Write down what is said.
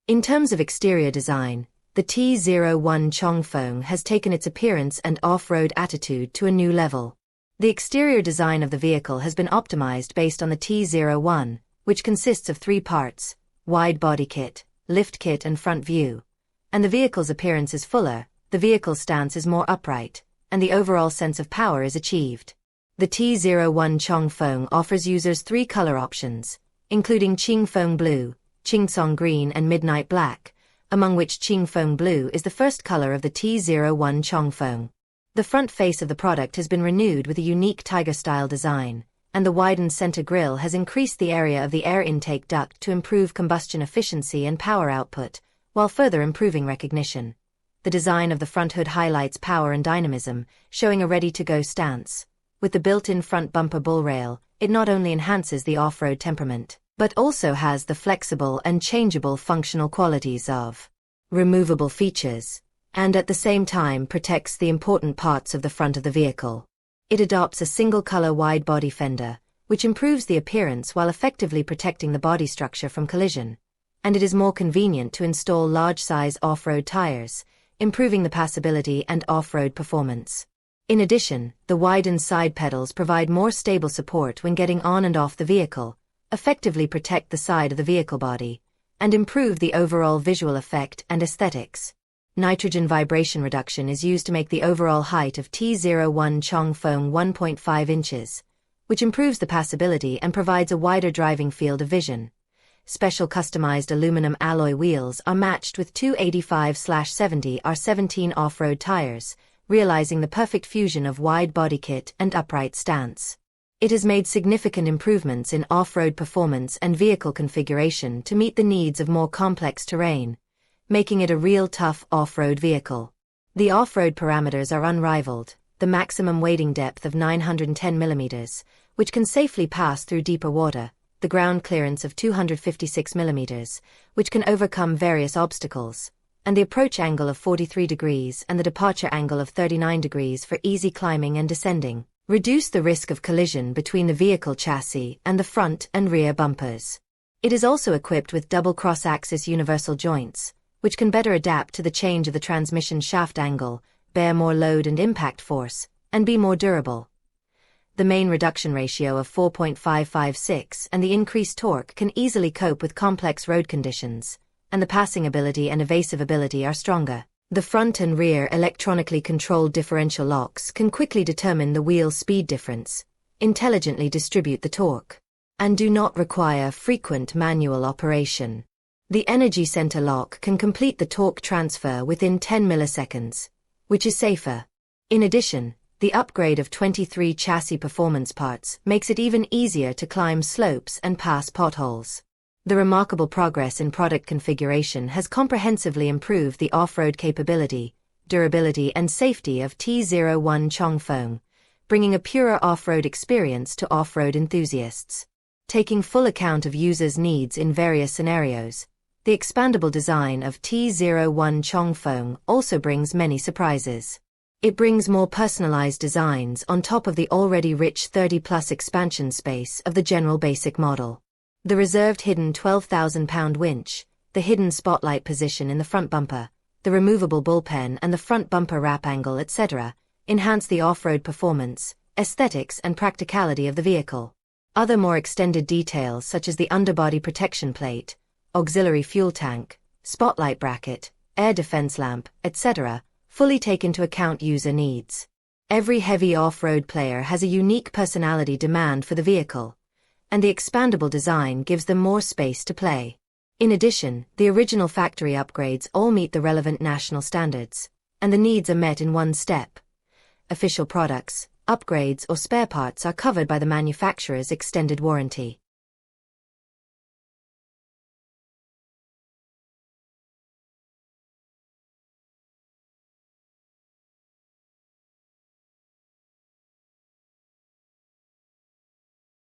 In terms of exterior design, the T01 Changfeng has taken its appearance and off-road attitude to a new level. The exterior design of the vehicle has been optimized based on the T01, which consists of three parts: wide body kit, lift kit and front view. And the vehicle's appearance is fuller, the vehicle's stance is more upright, and the overall sense of power is achieved. The T01 Changfeng offers users three color options, including Qingfeng Blue, Qingcang Green and Midnight Black, among which Qingfeng Blue is the first color of the T01 Changfeng. The front face of the product has been renewed with a unique tiger-style design, and the widened center grille has increased the area of the air intake duct to improve combustion efficiency and power output, while further improving recognition. The design of the front hood highlights power and dynamism, showing a ready-to-go stance. With the built-in front bumper bull rail, it not only enhances the off-road temperament, but also has the flexible and changeable functional qualities of removable features, and at the same time protects the important parts of the front of the vehicle. It adopts a single-color wide-body fender, which improves the appearance while effectively protecting the body structure from collision, and it is more convenient to install large-size off-road tires, improving the passability and off-road performance. In addition, the widened side pedals provide more stable support when getting on and off the vehicle, effectively protect the side of the vehicle body, and improve the overall visual effect and aesthetics. Nitrogen vibration reduction is used to make the overall height of T01 Changfeng 1.5 inches, which improves the passability and provides a wider driving field of vision. Special customized aluminum alloy wheels are matched with 285/70 R17 off-road tires, realizing the perfect fusion of wide body kit and upright stance. It has made significant improvements in off-road performance and vehicle configuration to meet the needs of more complex terrain, making it a real tough off-road vehicle. The off-road parameters are unrivaled, the maximum wading depth of 910 mm, which can safely pass through deeper water, the ground clearance of 256 mm, which can overcome various obstacles, and the approach angle of 43 degrees and the departure angle of 39 degrees for easy climbing and descending, reduce the risk of collision between the vehicle chassis and the front and rear bumpers. It is also equipped with double cross-axis universal joints, which can better adapt to the change of the transmission shaft angle, bear more load and impact force, and be more durable. The main reduction ratio of 4.556 and the increased torque can easily cope with complex road conditions, and the passing ability and evasive ability are stronger. The front and rear electronically controlled differential locks can quickly determine the wheel speed difference, intelligently distribute the torque, and do not require frequent manual operation. The energy center lock can complete the torque transfer within 10 milliseconds, which is safer. In addition, the upgrade of 23 chassis performance parts makes it even easier to climb slopes and pass potholes. The remarkable progress in product configuration has comprehensively improved the off-road capability, durability and safety of T01 Changfeng, bringing a purer off-road experience to off-road enthusiasts. Taking full account of users' needs in various scenarios, the expandable design of T01 Changfeng also brings many surprises. It brings more personalized designs on top of the already rich 30+ expansion space of the general basic model. The reserved hidden 12,000-pound winch, the hidden spotlight position in the front bumper, the removable bullpen and the front bumper wrap angle etc., enhance the off-road performance, aesthetics and practicality of the vehicle. Other more extended details such as the underbody protection plate, auxiliary fuel tank, spotlight bracket, air defense lamp, etc., fully take into account user needs. Every heavy off-road player has a unique personality demand for the vehicle, and the expandable design gives them more space to play. In addition, the original factory upgrades all meet the relevant national standards, and the needs are met in one step. Official products, upgrades or spare parts are covered by the manufacturer's extended warranty.